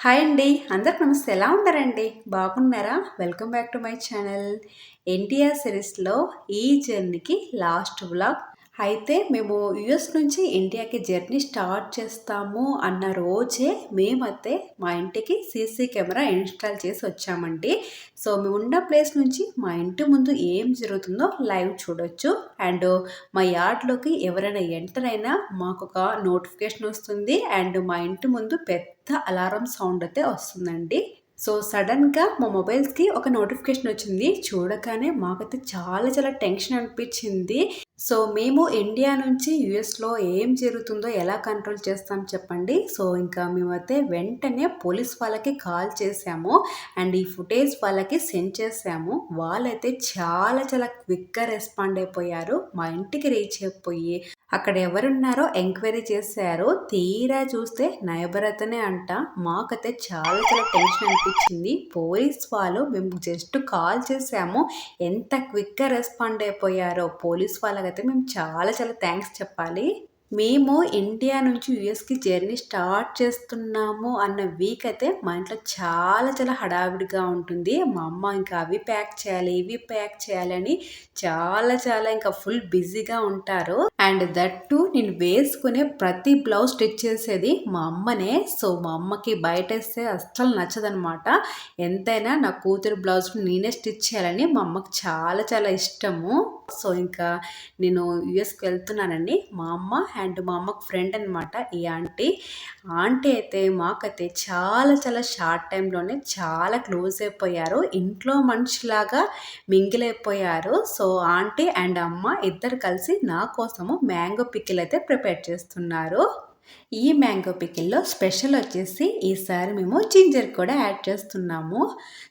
Hi అండి. అందరికి నమస్తే. ఎలా ఉన్నారండి? బాగున్నారా? Welcome back to my channel. NTR సిరీస్‌లో ఈ జర్నీకి లాస్ట్ వ్లాగ్. అయితే మేము యూఎస్ నుంచి ఇండియాకి జర్నీ స్టార్ట్ చేస్తాము అన్న రోజే మేమైతే మా ఇంటికి సీసీ కెమెరా ఇన్‌స్టాల్ చేసి వచ్చామండి. సో మేము ఉన్న ప్లేస్ నుంచి మా ఇంటి ముందు ఏం జరుగుతుందో లైవ్ చూడొచ్చు. అండ్ మా యార్డ్‌లోకి ఎవరైనా ఎంటర్ అయినా మాకొక నోటిఫికేషన్ వస్తుంది. అండ్ మా ఇంటి ముందు పెద్ద అలారం సౌండ్ అయితే వస్తుందండి. సో సడన్‌గా మా మొబైల్స్‌కి ఒక నోటిఫికేషన్ వచ్చింది. చూడగానే మాకైతే చాలా టెన్షన్ అనిపించింది. సో మేము ఇండియా నుంచి యూఎస్‌లో ఏం జరుగుతుందో ఎలా కంట్రోల్ చేస్తాం చెప్పండి. సో ఇంకా మేమైతే వెంటనే పోలీస్ వాళ్ళకి కాల్ చేసాము. అండ్ ఈ ఫుటేజ్ వాళ్ళకి సెండ్ చేసాము. వాళ్ళైతే చాలా క్విక్‌గా రెస్పాండ్ అయిపోయారు. మా ఇంటికి రీచ్ అయిపోయి అక్కడ ఎవరున్నారో ఎంక్వైరీ చేశారు. తీరా చూస్తే నైబర్ అతనే అంట. మాకైతే చాలా టెన్షన్ అనిపించింది. పోలీస్ వాళ్ళు మేము జస్ట్ కాల్ చేసాము. ఎంత క్విక్‌గా రెస్పాండ్ అయిపోయారో పోలీస్ వాళ్ళకైతే మేము చాలా థ్యాంక్స్ చెప్పాలి. మేము ఇండియా నుంచి యూఎస్‌కి జర్నీ స్టార్ట్ చేస్తున్నాము అన్న వీక్ అయితే మా ఇంట్లో చాలా హడావిడిగా ఉంటుంది. మా అమ్మ ఇంకా అవి ప్యాక్ చేయాలి, ఇవి ప్యాక్ చేయాలని చాలా ఇంకా ఫుల్ బిజీగా ఉంటారు. అండ్ దట్ టు నేను వేసుకునే ప్రతి బ్లౌజ్ స్టిచ్ చేసేది మా అమ్మనే. సో మా అమ్మకి బయటేస్తే అస్సలు నచ్చదనమాట. ఎంతైనా నా కూతురు బ్లౌజ్ నేనే స్టిచ్ చేయాలని మా అమ్మకి చాలా ఇష్టము. సో ఇంకా నేను యూఎస్‌కి వెళ్తున్నానండి. మా అమ్మ అండ్ మా అమ్మకి ఫ్రెండ్ అనమాట ఈ ఆంటీ. అయితే మాకైతే చాలా షార్ట్ టైంలోనే చాలా క్లోజ్ అయిపోయారు. ఇంట్లో మనిషిలాగా మింగిల్ అయిపోయారు. సో ఆంటీ అండ్ అమ్మ ఇద్దరు కలిసి నా కోసము మ్యాంగో పికిల్ అయితే ప్రిపేర్ చేస్తున్నారు. ఈ మ్యాంగో పికిల్‌లో స్పెషల్ వచ్చేసి ఈసారి మేము జింజర్ కూడా యాడ్ చేస్తున్నాము.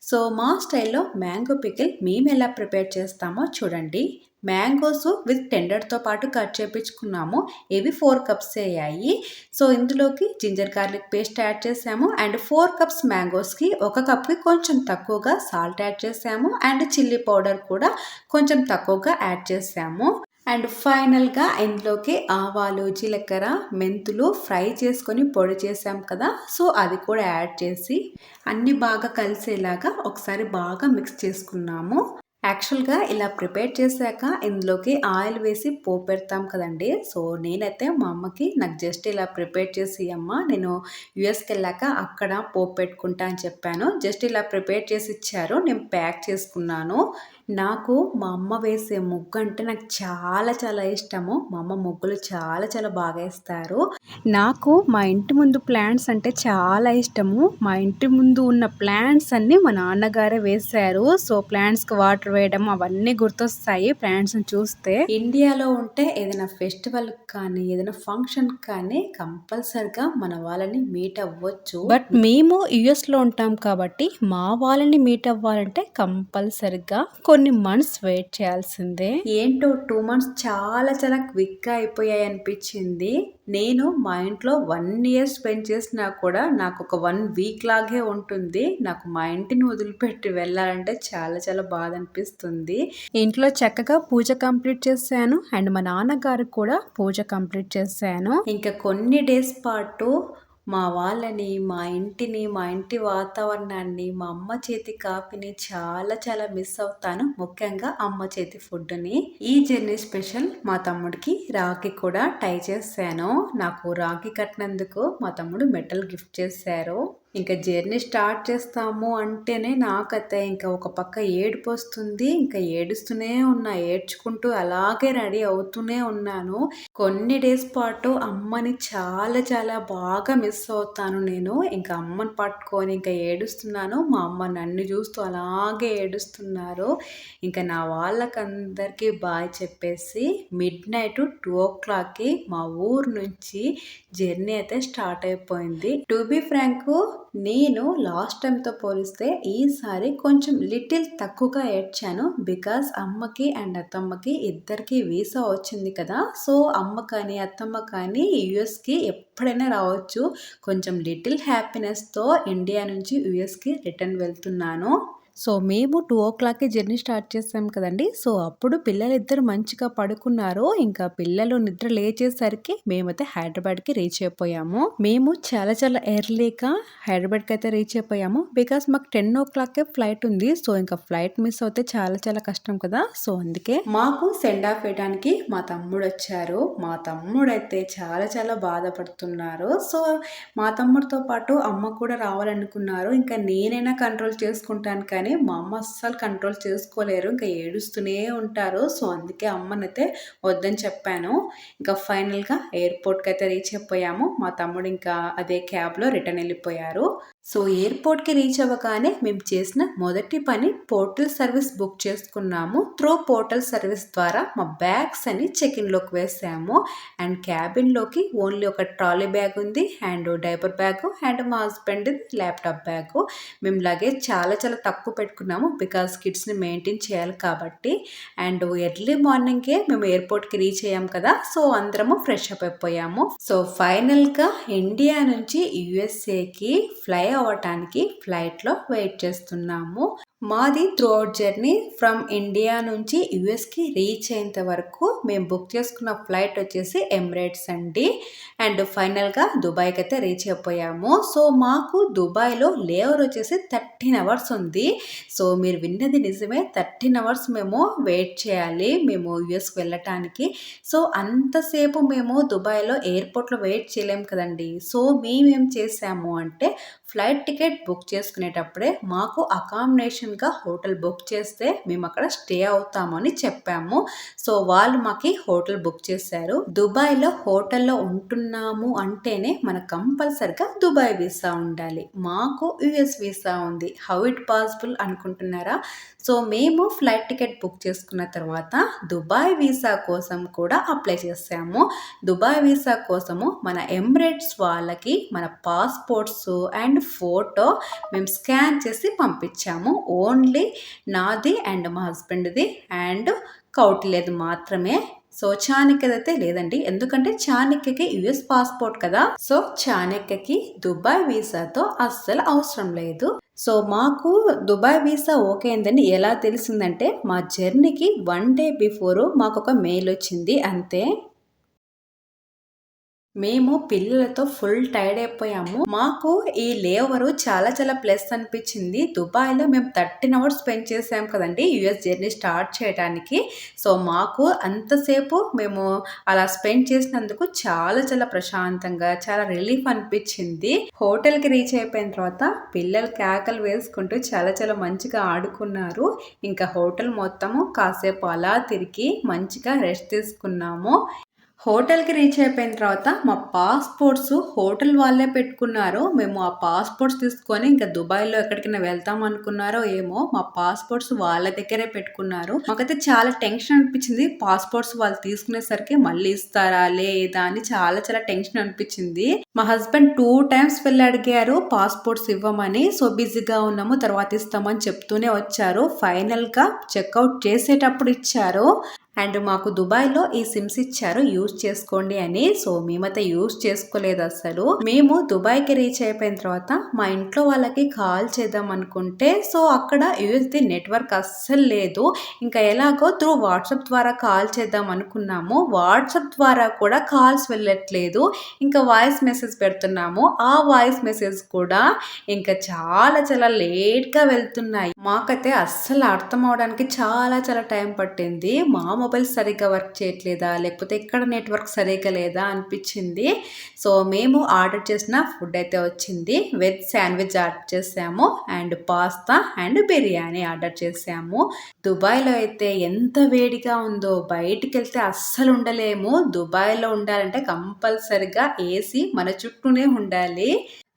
సో మా స్టైల్‌లో మ్యాంగో పికిల్ మేము ఎలా ప్రిపేర్ చేస్తామో చూడండి. మ్యాంగోస్ విత్ టెండర్‌తో పాటు కట్ చేపించుకున్నాము. ఇవి 4 కప్స్ అయ్యాయి. సో ఇందులోకి జింజర్ గార్లిక్ పేస్ట్ యాడ్ చేసాము. అండ్ 4 కప్స్ మ్యాంగోస్‌కి 1 కప్‌కి కొంచెం తక్కువగా సాల్ట్ యాడ్ చేసాము. అండ్ చిల్లీ పౌడర్ కూడా కొంచెం తక్కువగా యాడ్ చేసాము. అండ్ ఫైనల్‌గా ఇందులోకి ఆవాలు, జీలకర్ర, మెంతులు ఫ్రై చేసుకొని పొడి చేసాం కదా! సో అది కూడా యాడ్ చేసి అన్నీ బాగా కలిసేలాగా ఒకసారి బాగా మిక్స్ చేసుకున్నాము. యాక్చువల్‌గా ఇలా ప్రిపేర్ చేశాక ఇందులోకి ఆయిల్ వేసి పోపు పెడతాం కదండీ! సో నేనైతే మా అమ్మకి నాకు జస్ట్ ఇలా ప్రిపేర్ చేసి ఇయ్యమ్మా, నేను యూఎస్‌కెళ్ళాక అక్కడ పోపు పెట్టుకుంటా అని చెప్పాను. జస్ట్ ఇలా ప్రిపేర్ చేసి ఇచ్చారు. నేను ప్యాక్ చేసుకున్నాను. నాకు మా అమ్మ వేసే ముగ్గు అంటే నాకు చాలా ఇష్టము. మా అమ్మ ముగ్గులు చాలా బాగా వేస్తారు. నాకు మా ఇంటి ముందు ప్లాంట్స్ అంటే చాలా ఇష్టము. మా ఇంటి ముందు ఉన్న ప్లాంట్స్ అన్నీ మా నాన్నగారే వేశారు. సో ప్లాంట్స్‌కి వాటర్ వేయడం అవన్నీ గుర్తొస్తాయి ప్లాంట్స్‌ని చూస్తే. ఇండియాలో ఉంటే ఏదైనా ఫెస్టివల్ కానీ ఏదైనా ఫంక్షన్ కానీ కంపల్సరిగా మన వాళ్ళని మీట్ అవ్వచ్చు. బట్ మేము యూఎస్‌లో ఉంటాం కాబట్టి మా వాళ్ళని మీట్ అవ్వాలంటే కంపల్సరిగా కొన్ని మంత్స్ వెయిట్ చేయాల్సిందే. ఏంటో 2 మంత్స్ చాలా క్విక్‌గా అయిపోయాయి అనిపించింది. నేను మా ఇంట్లో 1 ఇయర్ స్పెండ్ చేసినా కూడా నాకు ఒక 1 వీక్ లాగే ఉంటుంది. నాకు మా ఇంటిని వదిలిపెట్టి వెళ్ళాలంటే చాలా బాధ అనిపిస్తుంది. ఇంట్లో చక్కగా పూజ కంప్లీట్ చేశాను. అండ్ మా నాన్నగారికి కూడా పూజ కంప్లీట్ చేశాను. ఇంకా కొన్ని డేస్ పాటు మా వాళ్ళని, మా ఇంటిని, మా ఇంటి వాతావరణాన్ని, మా అమ్మ చేతి కాఫీని చాలా మిస్ అవుతాను. ముఖ్యంగా అమ్మ చేతి ఫుడ్‌ని. ఈ జర్నీ స్పెషల్ మా తమ్ముడికి రాఖీ కూడా టై చేశాను. నాకు రాఖీ కట్టినందుకు మా తమ్ముడు మెటల్ గిఫ్ట్ చేశారు. ఇంకా జర్నీ స్టార్ట్ చేస్తాము అంటేనే నాకైతే ఇంకా ఒక పక్క ఏడుపు వస్తుంది. ఇంకా ఏడుస్తూనే ఉన్నా. ఏడ్చుకుంటూ అలాగే రెడీ అవుతూనే ఉన్నాను. కొన్ని డేస్ పాటు అమ్మని చాలా బాగా మిస్ అవుతాను నేను. ఇంకా అమ్మని పట్టుకొని ఇంకా ఏడుస్తున్నాను. మా అమ్మ నన్ను చూస్తూ అలాగే ఏడుస్తున్నారు. ఇంకా నా వాళ్ళకందరికీ బాయ్ చెప్పేసి మిడ్‌నైట్ 2:00కి మా ఊరు నుంచి జర్నీ అయితే స్టార్ట్ అయిపోయింది. టు బీ ఫ్రాంక్, నేను లాస్ట్ టైంతో పోలిస్తే ఈసారి కొంచెం లిటిల్ తక్కువగా ఏడ్చాను. బికాస్ అమ్మకి అండ్ అత్తమ్మకి ఇద్దరికి వీసా వచ్చింది కదా! సో అమ్మ కానీ అత్తమ్మ కానీ యూఎస్‌కి ఎప్పుడైనా రావచ్చు. కొంచెం లిటిల్ హ్యాపీనెస్‌తో ఇండియా నుంచి యూఎస్‌కి రిటర్న్ వెళ్తున్నాను. సో మేము 2:00కి జర్నీ స్టార్ట్ చేసాం కదండీ! సో అప్పుడు పిల్లలిద్దరూ మంచిగా పడుకున్నారు. ఇంకా పిల్లలు నిద్ర లేచేసరికి మేమైతే హైదరాబాద్‌కి రీచ్ అయిపోయాము. మేము చాలా చాలా ఎర్లీగా హైదరాబాద్‌కైతే రీచ్ అయిపోయాము. బికాజ్ మాకు 10:00కే ఫ్లైట్ ఉంది. సో ఇంకా ఫ్లైట్ మిస్ అవుతే చాలా చాలా కష్టం కదా! సో అందుకే మాకు సెండ్ ఆఫ్ ఇవ్వడానికి మా తమ్ముడొచ్చారు. మా తమ్ముడైతే చాలా చాలా బాధపడుతున్నారు. సో మా తమ్ముడితో పాటు అమ్మ కూడా రావాలనుకున్నారు. ఇంకా నేనైనా కంట్రోల్ చేసుకుంటాను కానీ మా అమ్మ అస్సలు కంట్రోల్ చేసుకోలేరు. ఇంకా ఏడుస్తూనే ఉంటారు. సో అందుకే అమ్మనైతే వద్దని చెప్పాను. ఇంకా ఫైనల్‌గా ఎయిర్‌పోర్ట్‌కి అయితే రీచ్ అయిపోయాము. మా తమ్ముడు ఇంకా అదే క్యాబ్‌లో రిటర్న్ వెళ్ళిపోయారు. సో ఎయిర్‌పోర్ట్‌కి రీచ్ అవ్వగానే మేము చేసిన మొదటి పని పోర్టల్ సర్వీస్ బుక్ చేసుకున్నాము. త్రూ పోర్టల్ సర్వీస్ ద్వారా మా బ్యాగ్స్ అని చెకిన్‌లోకి వేసాము. అండ్ క్యాబిన్‌లోకి ఓన్లీ ఒక ట్రాలీ బ్యాగ్ ఉంది. అండ్ డైపర్ బ్యాగ్ అండ్ మా హస్బెండ్ ల్యాప్‌టాప్ బ్యాగ్. మేము లగేజ్ చాలా చాలా తక్కువ పెట్టుకున్నాము. బికాజ్ కిడ్స్‌ని మెయింటైన్ చేయాలి కాబట్టి. అండ్ ఎర్లీ మార్నింగే మేము ఎయిర్‌పోర్ట్‌కి రీచ్ అయ్యాం కదా! సో అందరము ఫ్రెష్ అప్ అయిపోయాము. సో ఫైనల్‌గా ఇండియా నుంచి యూఎస్ఏకి ఫ్లై అవ్వటానికి ఫ్లైట్లో వెయిట్ చేస్తున్నాము. మాది through out journey from India నుంచి యూఎస్కి రీచ్ అయ్యేంత వరకు మేము బుక్ చేసుకున్న ఫ్లైట్ వచ్చేసి ఎమిరేట్స్ అండి. అండ్ ఫైనల్గా దుబాయ్కి అయితే రీచ్ అయిపోయాము. సో మాకు దుబాయ్లో లేఓవర్ వచ్చేసి 13 అవర్స్ ఉంది. సో మీరు విన్నది నిజమే, 13 అవర్స్ మేము వెయిట్ చేయాలి మేము యూఎస్కి వెళ్ళటానికి. సో అంతసేపు మేము దుబాయ్లో ఎయిర్పోర్ట్లో వెయిట్ చేయలేము కదండి. సో మేమేం చేసాము అంటే ఫ్లైట్ టికెట్ బుక్ చేసుకునేటప్పుడే మాకు అకామిడేషన్గా హోటల్ బుక్ చేస్తే మేము అక్కడ స్టే అవుతామని చెప్పాము. సో వాళ్ళు మాకు హోటల్ బుక్ చేశారు. దుబాయ్లో హోటల్లో ఉంటున్నాము అంటేనే మనకు కంపల్సరిగా దుబాయ్ వీసా ఉండాలి. మాకు యుఎస్ వీసా ఉంది. హౌ ఇట్ పాసిబుల్ అనుకుంటున్నారా? సో మేము ఫ్లైట్ టికెట్ బుక్ చేసుకున్న తర్వాత దుబాయ్ వీసా కోసం కూడా అప్లై చేసాము. దుబాయ్ వీసా కోసము మన ఎమిరేట్స్ వాళ్ళకి మన పాస్పోర్ట్స్ అండ్ ఫోటో మేము స్కాన్ చేసి పంపించాము. ఓన్లీ నాది అండ్ మా హస్బెండ్ది అండ్ కౌటిల్యది మాత్రమే. సో చాణక్యదైతే లేదండి, ఎందుకంటే చాణక్యకి యుఎస్ పాస్పోర్ట్ కదా. సో చాణక్యకి దుబాయ్ వీసాతో అస్సలు అవసరం లేదు. సో మాకు దుబాయ్ వీసా ఓకే అయిందని ఎలా తెలిసిందంటే మా జర్నీకి 1 డే బిఫోర్ మాకు ఒక మెయిల్ వచ్చింది అంతే. మేము పిల్లలతో ఫుల్ టైర్డ్ అయిపోయాము. మాకు ఈ లేఓవర్ చాలా చాలా ప్లస్ అనిపించింది. దుబాయ్లో మేము 13 అవర్స్ స్పెండ్ చేసాం కదండి యుఎస్ జర్నీ స్టార్ట్ చేయడానికి. సో మాకు అంతసేపు మేము అలా స్పెండ్ చేసినందుకు చాలా చాలా ప్రశాంతంగా చాలా రిలీఫ్ అనిపించింది. హోటల్కి రీచ్ అయిపోయిన తర్వాత పిల్లలు కేకలు వేసుకుంటూ చాలా చాలా మంచిగా ఆడుకున్నారు. ఇంకా హోటల్ మొత్తము కాసేపు అలా తిరిగి మంచిగా రెస్ట్ తీసుకున్నాము. హోటల్కి రీచ్ అయిపోయిన తర్వాత మా పాస్పోర్ట్స్ హోటల్ వాళ్ళే పెట్టుకున్నారు. మేము ఆ పాస్పోర్ట్స్ తీసుకొని ఇంకా దుబాయ్లో ఎక్కడికైనా వెళ్తాం అనుకున్నారో ఏమో, మా పాస్పోర్ట్స్ వాళ్ళ దగ్గరే పెట్టుకున్నారు. మాకైతే చాలా టెన్షన్ అనిపించింది. పాస్పోర్ట్స్ వాళ్ళు తీసుకునేసరికి మళ్ళీ ఇస్తారా లేదా అని చాలా చాలా టెన్షన్ అనిపించింది. మా హస్బెండ్ 2 టైమ్స్ వెళ్ళి అడిగారు పాస్పోర్ట్స్ ఇవ్వమని. సో బిజీగా ఉన్నాము తర్వాత ఇస్తామని చెప్తూనే వచ్చారు. ఫైనల్గా చెక్అవుట్ చేసేటప్పుడు ఇచ్చారు. అండ్ మాకు దుబాయ్లో ఈ సిమ్స్ ఇచ్చారు యూజ్ చేసుకోండి అని. సో మేమైతే యూజ్ చేసుకోలేదు అసలు. మేము దుబాయ్కి రీచ్ అయిపోయిన తర్వాత మా ఇంట్లో వాళ్ళకి కాల్ చేద్దాం అనుకుంటే సో అక్కడ యూఎస్ది నెట్వర్క్ అస్సలు లేదు. ఇంకా ఎలాగో త్రూ వాట్సాప్ ద్వారా కాల్ చేద్దాం అనుకున్నాము. వాట్సాప్ ద్వారా కూడా కాల్స్ వెళ్ళట్లేదు. ఇంకా వాయిస్ మెసేజ్ పెడుతున్నాము. ఆ వాయిస్ మెసేజ్ కూడా ఇంకా చాలా చాలా లేట్గా వెళ్తున్నాయి. మాకైతే అస్సలు అర్థం అవడానికి చాలా చాలా టైం పట్టింది. మా మొబైల్ సరిగ్గా వర్క్ చేయట్లేదా లేకపోతే ఇక్కడ నెట్వర్క్ సరిగ్గా లేదా అనిపించింది. సో మేము ఆర్డర్ చేసిన ఫుడ్ అయితే వచ్చింది. వెజ్ శాండ్విచ్ ఆర్డర్ చేసాము and pasta and biryani order చేసాము. దుబాయ్లో అయితే ఎంత వేడిగా ఉందో, బయటికి వెళ్తే అస్సలు ఉండలేము. దుబాయ్లో ఉండాలంటే కంపల్సరిగా ఏసీ మన చుట్టూనే ఉండాలి.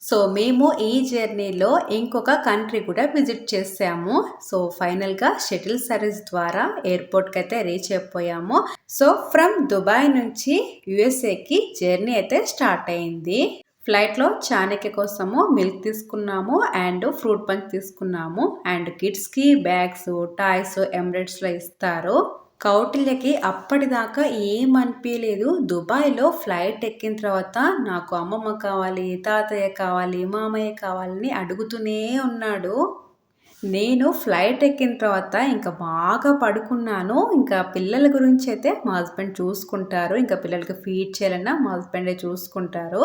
సో మేము ఈ జర్నీలో ఇంకొక కంట్రీ కూడా విజిట్ చేసాము. సో ఫైనల్గా షటిల్ సర్వీస్ ద్వారా ఎయిర్పోర్ట్కి అయితే రీచ్ అయిపోయాము. సో ఫ్రమ్ దుబాయ్ నుంచి యుఎస్ఏకి జర్నీ అయితే స్టార్ట్ అయింది. ఫ్లైట్లో చాణక్య కోసము మిల్క్ తీసుకున్నాము అండ్ ఫ్రూట్ పంచ్ తీసుకున్నాము. అండ్ కిడ్స్కి బ్యాగ్స్ టాయ్స్ ఎమిరేట్స్లో ఇస్తారు. కౌటిల్యకి అప్పటిదాకా ఏమనిపించలేదు. దుబాయ్లో ఫ్లైట్ ఎక్కిన తర్వాత నాకు అమ్మమ్మ కావాలి, తాతయ్య కావాలి, మామయ్య కావాలని అడుగుతూనే ఉన్నాడు. నేను ఫ్లైట్ ఎక్కిన తర్వాత ఇంకా బాగా పడుకున్నాను. ఇంకా పిల్లల గురించయితే మా హస్బెండ్ చూసుకుంటారు. ఇంకా పిల్లలకి ఫీడ్ చేయాలన్నా మా హస్బెండే చూసుకుంటారు.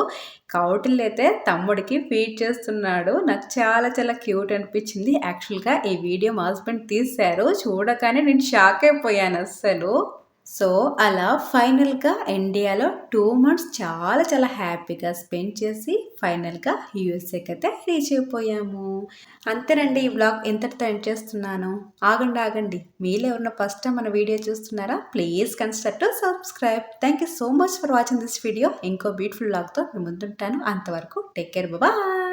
కౌటిల్యయితే తమ్ముడికి ఫీడ్ చేస్తున్నాడు. నాకు చాలా చాలా క్యూట్ అనిపించింది. యాక్చువల్‌గా ఈ వీడియో మా హస్బెండ్ తీశారు. చూడగానే నేను షాక్ అయిపోయాను అస్సలు. సో, అలా ఫైనల్‌గా ఇండియాలో 2 మంత్స్ చాలా చాలా హ్యాపీగా స్పెండ్ చేసి ఫైనల్‌గా యూఎస్ఏకైతే రీచ్ అయిపోయాము. అంతేనండి ఈ వ్లాగ్ ఇంతటితో ఎండ్ చేస్తున్నాను. ఆగండి. మీలో ఎవరైనా ఫస్ట్ టైమ్ మన వీడియో చూస్తున్నారా? Please consider to subscribe. Thank you so much for watching this video. ఇంకో బ్యూటిఫుల్ వ్లాగ్‌తో మీ ముందుంటాను. అంతవరకు టేక్ కేర్. బాయ్.